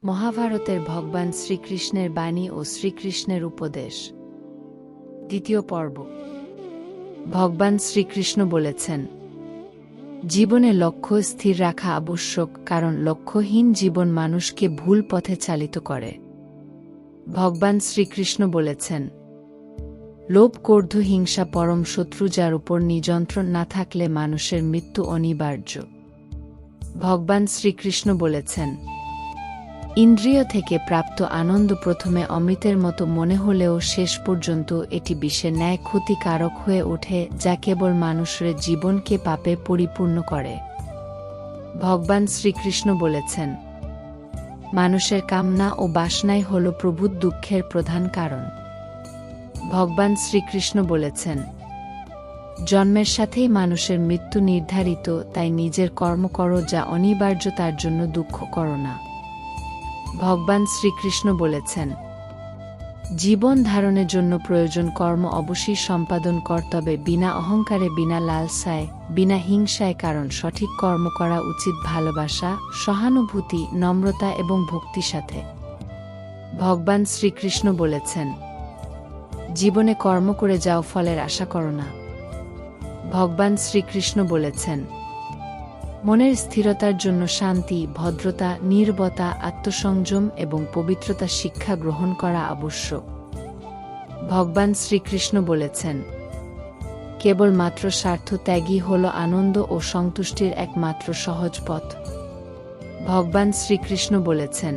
মহাভারতের ভগবান শ্রীকৃষ্ণের বাণী ও শ্রীকৃষ্ণের উপদেশ। দ্বিতীয় পর্ব। ভগবান শ্রীকৃষ্ণ বলেছেন, জীবনে লক্ষ্য স্থির রাখা আবশ্যক, কারণ লক্ষ্যহীন জীবন মানুষকে ভুল পথে চালিত করে। ভগবান শ্রীকৃষ্ণ বলেছেন, লোভ, ক্রোধ, হিংসা পরম শত্রু, যার উপর নিয়ন্ত্রণ না থাকলে মানুষের মৃত্যু অনিবার্য। ভগবান শ্রীকৃষ্ণ বলেছেন, ইন্দ্রিয় থেকে প্রাপ্ত আনন্দ প্রথমে অমৃতের মতো মনে হলেও শেষ পর্যন্ত এটি বিষের ন্যায় ক্ষতিকারক হয়ে ওঠে, যা কেবল মানুষের জীবনকে পাপে পরিপূর্ণ করে। ভগবান শ্রীকৃষ্ণ বলেছেন, মানুষের কামনা ও বাসনাই হল প্রভূত দুঃখের প্রধান কারণ। ভগবান শ্রীকৃষ্ণ বলেছেন, জন্মের সাথেই মানুষের মৃত্যু নির্ধারিত, তাই নিজের কর্ম করো যা অনিবার্য, তার জন্য দুঃখ করো না। ভগবান শ্রীকৃষ্ণ বলেছেন, জীবন ধারণের জন্য প্রয়োজন কর্ম অবশ্যই সম্পাদন করতে হবে, বিনা অহংকারে, বিনা লালসায়, বিনা হিংসায়, কারণ সঠিক কর্ম করা উচিত ভালোবাসা, সহানুভূতি, নম্রতা এবং ভক্তির সাথে। ভগবান শ্রীকৃষ্ণ বলেছেন, জীবনে কর্ম করে যাও, ফলের আশা করো না। ভগবান শ্রীকৃষ্ণ বলেছেন, মনের স্থিরতার জন্য শান্তি, ভদ্রতা, নীরবতা, আত্মসংযম এবং পবিত্রতা শিক্ষা গ্রহণ করা আবশ্যক। ভগবান শ্রীকৃষ্ণ বলেছেন, কেবলমাত্র স্বার্থ ত্যাগই হল আনন্দ ও সন্তুষ্টির একমাত্র সহজ পথ। ভগবান শ্রীকৃষ্ণ বলেছেন,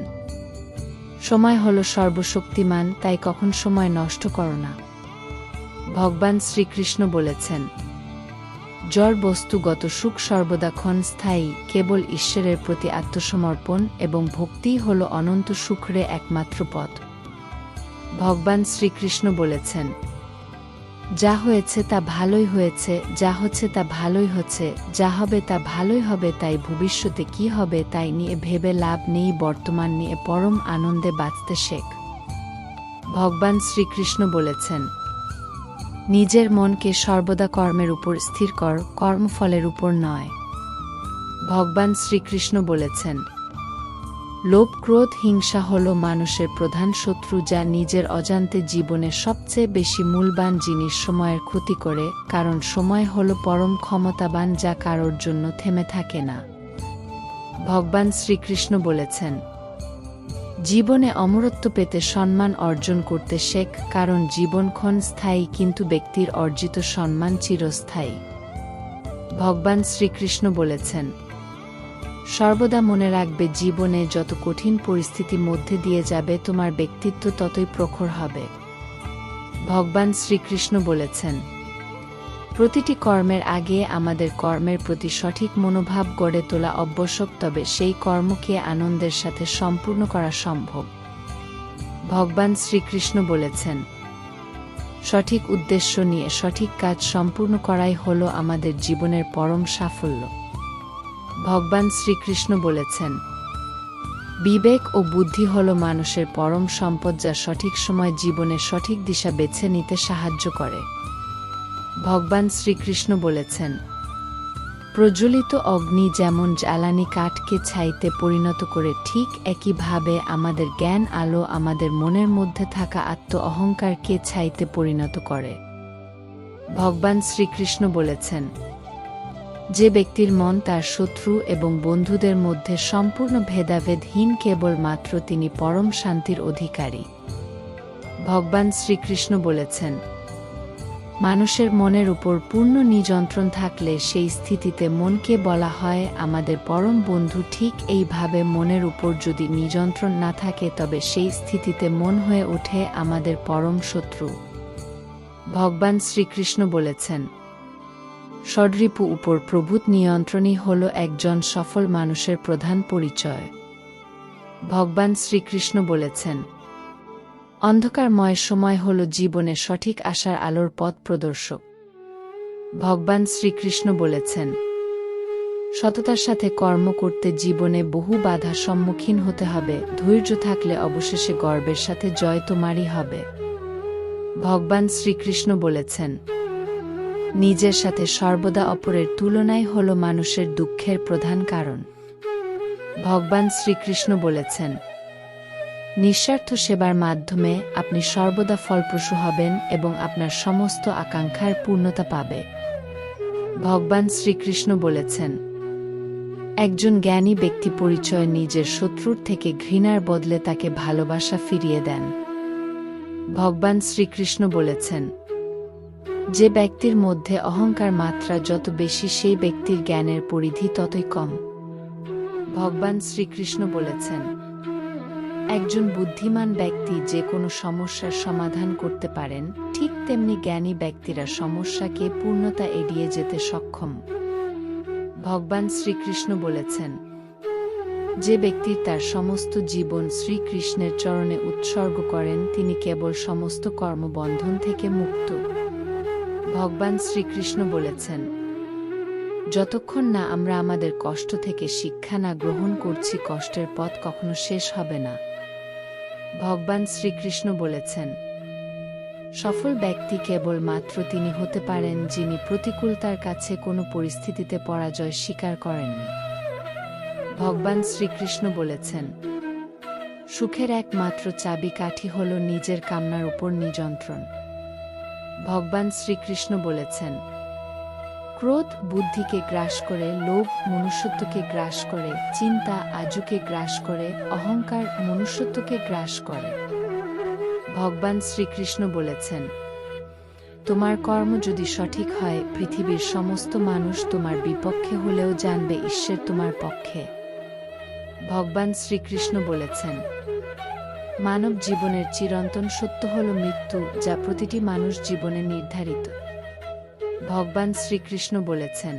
সময় হল সর্বশক্তিমান, তাই কখন সময় নষ্ট করো না। ভগবান শ্রীকৃষ্ণ বলেছেন, জড় বস্তুগত সুখ সর্বদা ক্ষণস্থায়ী, কেবল ঈশ্বরের প্রতি আত্মসমর্পণ এবং ভক্তিই হল অনন্ত সুখের একমাত্র পথ। ভগবান শ্রীকৃষ্ণ বলেছেন, যা হয়েছে তা ভালোই হয়েছে, যা হচ্ছে তা ভালোই হচ্ছে, যা হবে তা ভালোই হবে, তাই ভবিষ্যতে কি হবে তাই নিয়ে ভেবে লাভ নেই, বর্তমান নিয়ে পরম আনন্দে বাঁচতে শেখ। ভগবান শ্রীকৃষ্ণ বলেছেন, নিজের মনকে সর্বদা কর্মের উপর স্থির কর, কর্মফলের উপর নয়। ভগবান শ্রীকৃষ্ণ বলেছেন, লোভ, ক্রোধ, হিংসা হল মানুষের প্রধান শত্রু, যা নিজের অজান্তে জীবনের সবচেয়ে বেশি মূল্যবান জিনিস সময়ের ক্ষতি করে, কারণ সময় হল পরম ক্ষমতাবান, যা কারোর জন্য থেমে থাকে না। ভগবান শ্রীকৃষ্ণ বলেছেন, জীবনে অমরত্ব পেতে সম্মান অর্জন করতে শেখ, কারণ জীবন ক্ষণস্থায়ী কিন্তু ব্যক্তির অর্জিত সম্মান চিরস্থায়ী। ভগবান শ্রীকৃষ্ণ বলেছেন, সর্বদা মনে রাখবে, জীবনে যত কঠিন পরিস্থিতির মধ্যে দিয়ে যাবে তোমার ব্যক্তিত্ব ততই প্রখর হবে। ভগবান শ্রীকৃষ্ণ বলেছেন, প্রতিটি কর্মের আগে আমাদের কর্মের প্রতি সঠিক মনোভাব গড়ে তোলা আবশ্যক, তবে সেই কর্মকে আনন্দের সাথে সম্পূর্ণ করা সম্ভব। ভগবান শ্রীকৃষ্ণ বলেছেন, সঠিক উদ্দেশ্য নিয়ে সঠিক কাজ সম্পূর্ণ করাই হল আমাদের জীবনের পরম সাফল্য। ভগবান শ্রীকৃষ্ণ বলেছেন, বিবেক ও বুদ্ধি হল মানুষের পরম সম্পদ, যা সঠিক সময় জীবনের সঠিক দিশা বেছে নিতে সাহায্য করে। ভগবান শ্রীকৃষ্ণ বলেছেন, প্রজ্বলিত অগ্নি যেমন জ্বালানি কাঠকে ছাইতে পরিণত করে, ঠিক একইভাবে আমাদের জ্ঞান আলো আমাদের মনের মধ্যে থাকা আত্ম অহংকারকে ছাইতে পরিণত করে। ভগবান শ্রীকৃষ্ণ বলেছেন, যে ব্যক্তির মন তার শত্রু এবং বন্ধুদের মধ্যে সম্পূর্ণ ভেদাভেদহীন, কেবলমাত্র তিনি পরম শান্তির অধিকারী। ভগবান শ্রীকৃষ্ণ বলেছেন, মানুষের মনের উপর পূর্ণ নিয়ন্ত্রণ থাকলে সেই স্থিতিতে মনকে বলা হয় আমাদের পরম বন্ধু। ঠিক এইভাবে মনের উপর যদি নিয়ন্ত্রণ না থাকে, তবে সেই স্থিতিতে মন হয়ে ওঠে আমাদের পরম শত্রু। ভগবান শ্রীকৃষ্ণ বলেছেন, ষড়রিপু উপর প্রভূত নিয়ন্ত্রণই হল একজন সফল মানুষের প্রধান পরিচয়। ভগবান শ্রীকৃষ্ণ বলেছেন, অন্ধকারময় সময় হল জীবনে সঠিক আশার আলোর পথ প্রদর্শক। ভগবান শ্রীকৃষ্ণ বলেছেন, সততার সাথে কর্ম করতে জীবনে বহু বাধার সম্মুখীন হতে হবে, ধৈর্য থাকলে অবশেষে গর্বের সাথে জয় তোমারই হবে। ভগবান শ্রীকৃষ্ণ বলেছেন, নিজের সাথে সর্বদা অপরের তুলনায় হল মানুষের দুঃখের প্রধান কারণ। ভগবান শ্রীকৃষ্ণ বলেছেন, নিঃস্বার্থ সেবার মাধ্যমে আপনি সর্বদা ফলপ্রসূ হবেন এবং আপনার সমস্ত আকাঙ্ক্ষার পূর্ণতা পাবে। ভগবান শ্রীকৃষ্ণ বলেছেন, একজন জ্ঞানী ব্যক্তি পরিচয় নিজের শত্রুর থেকে ঘৃণার বদলে তাকে ভালোবাসা ফিরিয়ে দেন। ভগবান শ্রীকৃষ্ণ বলেছেন, যে ব্যক্তির মধ্যে অহংকার মাত্রা যত বেশি সেই ব্যক্তির জ্ঞানের পরিধি ততই কম। ভগবান শ্রীকৃষ্ণ বলেছেন, একজন বুদ্ধিমান ব্যক্তি যে কোনো সমস্যার সমাধান করতে পারেন, ঠিক তেমনি জ্ঞানী ব্যক্তিরা সমস্যাকে পূর্ণতা এড়িয়ে যেতে সক্ষম। ভগবান শ্রীকৃষ্ণ বলেছেন, যে ব্যক্তি তার সমস্ত জীবন শ্রীকৃষ্ণের চরণে উৎসর্গ করেন তিনি কেবল সমস্ত কর্মবন্ধন থেকে মুক্ত। ভগবান শ্রীকৃষ্ণ বলেছেন, যতক্ষণ না আমরা আমাদের কষ্ট থেকে শিক্ষা না গ্রহণ করছি কষ্টের পথ কখনো শেষ হবে না। ভগবান শ্রীকৃষ্ণ বলেছেন, সফল ব্যক্তি কেবল মাত্র তিনি হতে পারেন যিনি প্রতিকূলতার কাছে কোনো পরিস্থিতিতে পরাজয় স্বীকার করেননি। ভগবান শ্রীকৃষ্ণ বলেছেন, সুখের একমাত্র চাবিকাঠি হল নিজের কামনার উপর নিয়ন্ত্রণ। ভগবান শ্রীকৃষ্ণ বলেছেন, ক্রোধ বুদ্ধিকে গ্রাস করে, লোভ মনুষ্যত্বকে গ্রাস করে, চিন্তা আজুকে গ্রাস করে, অহংকার মনুষ্যত্বকে গ্রাস করে। ভগবান শ্রীকৃষ্ণ বলেছেন, তোমার কর্ম যদি সঠিক হয় পৃথিবীর সমস্ত মানুষ তোমার বিপক্ষে হলেও জানবে ঈশ্বর তোমার পক্ষে। ভগবান শ্রীকৃষ্ণ বলেছেন, মানব জীবনের চিরন্তন সত্য হল মৃত্যু, যা প্রতিটি মানুষ জীবনে নির্ধারিত। ভগবান শ্রীকৃষ্ণ বলেছেন,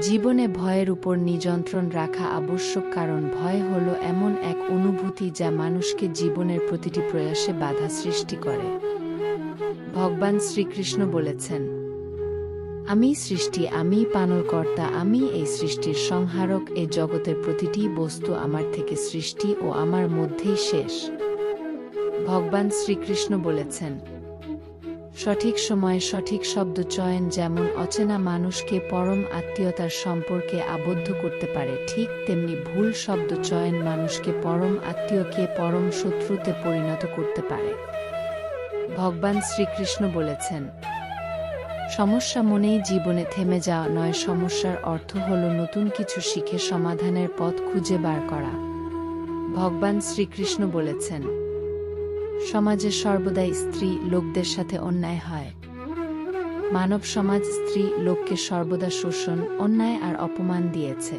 জীবনে ভয়ের উপর নিয়ন্ত্রণ রাখা আবশ্যক, কারণ ভয় হল এমন এক অনুভূতি যা মানুষকে জীবনের প্রতিটি প্রয়াসে বাধা সৃষ্টি করে। ভগবান শ্রীকৃষ্ণ বলেছেন, আমি সৃষ্টি, আমি পালনকর্তা, আমি এই সৃষ্টির সংহারক, এ জগতের প্রতিটি বস্তু আমার থেকে সৃষ্টি ও আমার মধ্যেই শেষ। ভগবান শ্রীকৃষ্ণ বলেছেন, সঠিক সময়ে সঠিক শব্দ চয়ন যেমন অচেনা মানুষকে পরম আত্মীয়তার সম্পর্কে আবদ্ধ করতে পারে, ঠিক তেমনি ভুল শব্দ চয়ন মানুষকে পরম আত্মীয়কে পরম শত্রুতে পরিণত করতে পারে। ভগবান শ্রীকৃষ্ণ বলেছেন, সমস্যা মনেই জীবনে থেমে যাওয়া নয়, সমস্যার অর্থ হল নতুন কিছু শিখে সমাধানের পথ খুঁজে বার করা। ভগবান শ্রীকৃষ্ণ বলেছেন, সমাজে সর্বদাই স্ত্রী লোকদের সাথে অন্যায় হয়। মানব সমাজ স্ত্রী লোককে সর্বদা শোষণ, অন্যায় আর অপমান দিয়েছে।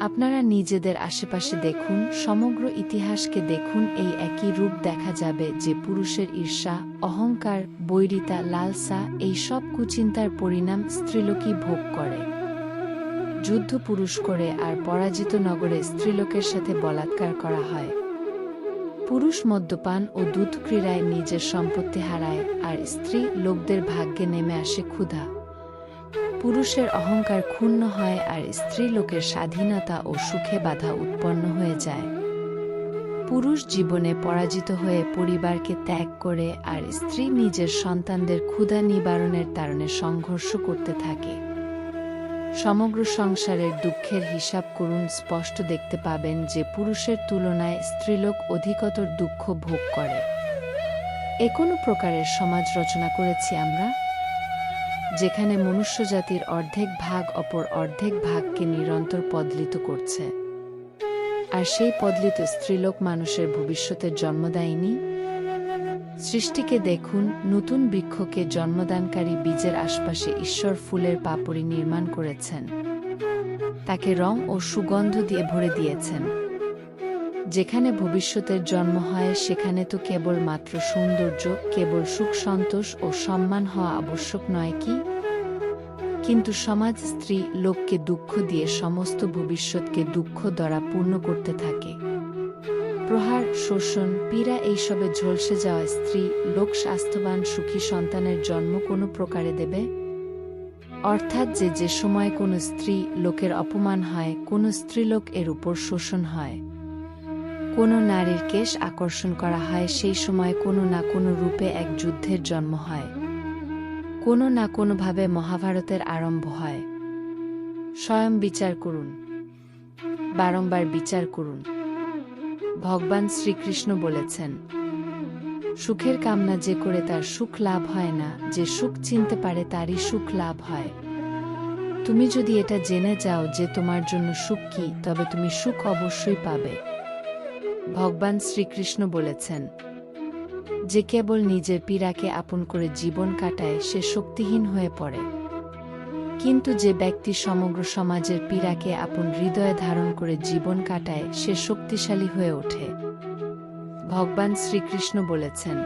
আপনারা নিজেদের আশেপাশে দেখুন, সমগ্র ইতিহাসকে দেখুন, এই একই রূপ দেখা যাবে যে পুরুষের ঈর্ষা, অহংকার, বৈরিতা, লালসা এই সব কুচিন্তার পরিণাম স্ত্রীলোকই ভোগ করে। যুদ্ধ পুরুষ করে আর পরাজিত নগরে স্ত্রীলোকের সাথে বলাৎকার করা হয়। পুরুষ মদ্যপান ও দুধ ক্রীড়ায় নিজের সম্পত্তি হারায় আর স্ত্রী লোকদের ভাগ্যে নেমে আসে ক্ষুধা। পুরুষের অহংকার ক্ষুণ্ণ হয় আর স্ত্রী লোকের স্বাধীনতা ও সুখে বাধা উৎপন্ন হয়ে যায়। পুরুষ জীবনে পরাজিত হয়ে পরিবারকে ত্যাগ করে আর স্ত্রী নিজের সন্তানদের ক্ষুধা নিবারণের তাড়নে সংঘর্ষ করতে থাকে। সমগ্র সংসারের দুঃখের হিসাব করুন, স্পষ্ট দেখতে পাবেন যে পুরুষের তুলনায় স্ত্রীলোক অধিকতর দুঃখ ভোগ করে। এ কোনো প্রকারের সমাজ রচনা করেছি আমরা, যেখানে মনুষ্যজাতির অর্ধেক ভাগ অপর অর্ধেক ভাগকে নিরন্তর পদলিত করছে, আর সেই পদলিত স্ত্রীলোক মানুষের ভবিষ্যতের জন্ম দেয়নি। সৃষ্টিকে দেখুন, নতুন বৃক্ষকে জন্মদানকারী বীজের আশপাশে ঈশ্বর ফুলের পাপড়ি নির্মাণ করেছেন, তাকে রং ও সুগন্ধ দিয়ে ভরে দিয়েছেন। যেখানে ভবিষ্যতের জন্ম হয় সেখানে তো কেবল মাত্র সৌন্দর্য, কেবল সুখ সন্তোষ ও সম্মান হওয়া আবশ্যক নয় কি? কিন্তু সমাজ স্ত্রী লোককে দুঃখ দিয়ে সমস্ত ভবিষ্যৎকে দুঃখ দ্বারা পূর্ণ করতে থাকে। প্রহার, শোষণ, পীড়া এইসবে ঝলসে যাওয়া স্ত্রী লোক স্বাস্থ্যবান সুখী সন্তানের জন্ম কোনো প্রকারে দেবে? অর্থাৎ যে সময় কোনো স্ত্রী লোকের অপমান হয়, কোনো স্ত্রীলোক এর উপর শোষণ হয়, কোনো নারীর কেশ আকর্ষণ করা হয়, সেই সময় কোনো না কোনো রূপে এক যুদ্ধের জন্ম হয়, কোনো না কোনোভাবে মহাভারতের আরম্ভ হয়। স্বয়ং বিচার করুন, বারংবার বিচার করুন। ভগবান শ্রীকৃষ্ণ বলেছেন, সুখের কামনা যে করে তার সুখ লাভ হয় না, যে সুখ চিনতে পারে তারই সুখ লাভ হয়। তুমি যদি এটা জেনে যাও যে তোমার জন্য সুখ কি, তবে তুমি সুখ অবশ্যই পাবে। ভগবান শ্রীকৃষ্ণ বলেছেন, যে কেবল নিজের পীড়াকে আপন করে জীবন কাটায় সে শক্তিহীন হয়ে পড়ে, কিন্তু যে ব্যক্তি সমগ্র সমাজের পীড়াকে আপন হৃদয়ে ধারণ করে জীবন কাটায় সে শক্তিশালী হয়ে ওঠে। ভগবান শ্রীকৃষ্ণ বলেছেন,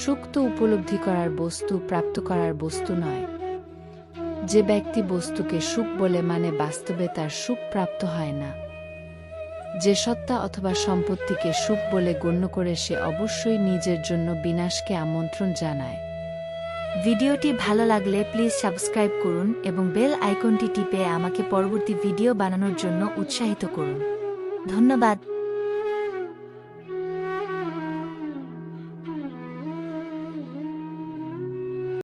সুখ তো উপলব্ধি করার বস্তু, প্রাপ্ত করার বস্তু নয়। যে ব্যক্তি বস্তুকে সুখ বলে মানে বাস্তবে তার সুখ প্রাপ্ত হয় না। যে সত্তা অথবা সম্পত্তিকে সুখ বলে গণ্য করে সে অবশ্যই নিজের জন্য বিনাশকে আমন্ত্রণ জানায়। ভিডিওটি ভালো লাগলে প্লিজ সাবস্ক্রাইব করুন এবং বেল আইকনটি টিপে আমাকে পরবর্তী ভিডিও বানানোর জন্য উৎসাহিত করুন। ধন্যবাদ।